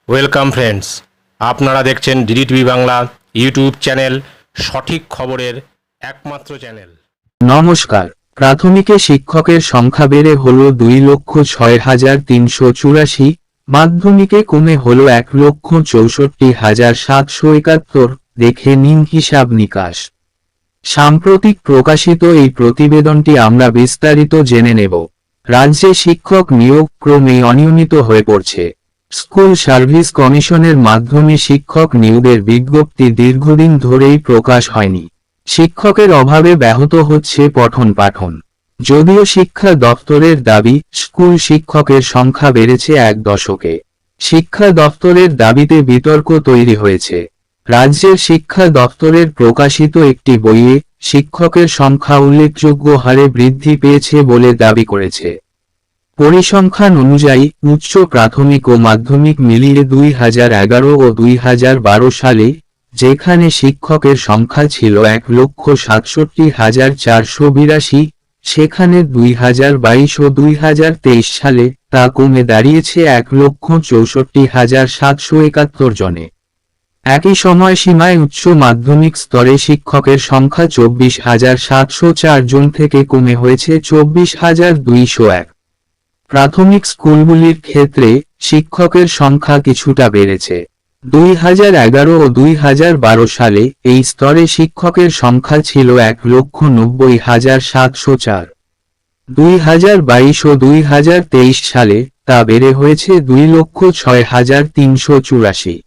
Welcome friends, আপনারা দেখছেন ডিডিটিভি Bangla YouTube channel, সঠিক খবরের একমাত্র চ্যানেল। নমস্কার। প্রাথমিকে শিক্ষকের সংখ্যা বেড়ে হল 2,06,384, মাধ্যমিকে কমে হল 1,64,771। দেখে নিন হিসাব নিকাশ। সাম্প্রতিক প্রকাশিত এই প্রতিবেদনটি আমরা বিস্তারিত জেনে নেব। রাজ্যে শিক্ষক নিয়োগ ক্রমেই অনিয়মিত হয়ে পড়ছে। স্কুল সার্ভিস কমিশনের মাধ্যমে শিক্ষক নিয়োগের বিজ্ঞপ্তি দীর্ঘদিন ধরেই প্রকাশ হয়নি। শিক্ষকের অভাবে ব্যাহত হচ্ছে পঠন পাঠন। যদিও শিক্ষা দপ্তরের দাবি, স্কুল শিক্ষকের সংখ্যা বেড়েছে এক দশকে। শিক্ষা দপ্তরের দাবিতে বিতর্ক তৈরি হয়েছে। রাজ্যের শিক্ষা দপ্তরের প্রকাশিত একটি বইয়ে শিক্ষকের সংখ্যা উল্লেখযোগ্য হারে বৃদ্ধি পেয়েছে বলে দাবি করেছে। পরিসংখ্যান অনুযায়ী উচ্চ প্রাথমিক ও মাধ্যমিক মিলিয়ে 2011 ও 2012 সালে যেখানে শিক্ষকের সংখ্যা ছিল 1,67,482, সেখানে 2022 ও 2023 সালে তা কমে দাঁড়িয়েছে 1,64,771 জনে। একই সময়সীমায় উচ্চ মাধ্যমিক স্তরে শিক্ষকের সংখ্যা 24,704 জন থেকে কমে হয়েছে 24,201। প্রাথমিক স্কুলগুলির ক্ষেত্রে শিক্ষকের সংখ্যা কিছুটা বেড়েছে। 2011 ও 2012 সালে এই স্তরে শিক্ষকের সংখ্যা ছিল 1,90,704। 2022 ও 2023 সালে তা বেড়ে হয়েছে 2,06,384।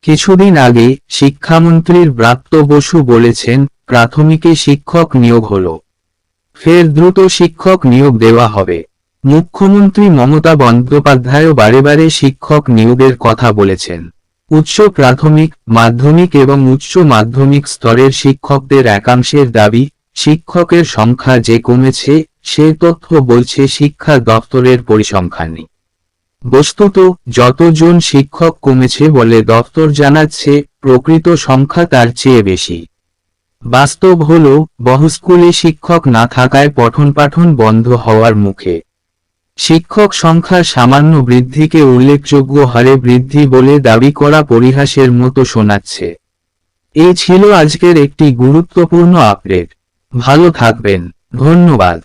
কিছুদিন আগে শিক্ষামন্ত্রীর ব্রাত্য বসু বলেছেন, প্রাথমিকে শিক্ষক নিয়োগ হলো, ফের দ্রুত শিক্ষক নিয়োগ দেওয়া হবে। মুখ্যমন্ত্রী মমতা বন্দ্যোপাধ্যায়ও বারে বারে শিক্ষক নিয়োগের কথা বলেছেন। উচ্চ প্রাথমিক, মাধ্যমিক এবং উচ্চ মাধ্যমিক স্তরের শিক্ষকদের একাংশের দাবি, শিক্ষকের সংখ্যা যে কমেছে সে তথ্য বলছে শিক্ষা দপ্তরের পরিসংখ্যানই। বস্তুত যতজন শিক্ষক কমেছে বলে দপ্তর জানাচ্ছে, প্রকৃত সংখ্যা তার চেয়ে বেশি। বাস্তব হল, বহু স্কুলে শিক্ষক না থাকায় পঠন পাঠন বন্ধ হওয়ার মুখে। শিক্ষক সংখ্যার সামান্য বৃদ্ধিকে উল্লেখযোগ্য হারে বৃদ্ধি বলে দাবি করা পরিহাসের মতো শোনাচ্ছে। এই ছিল আজকের একটি গুরুত্বপূর্ণ আপডেট। ভালো থাকবেন, ধন্যবাদ।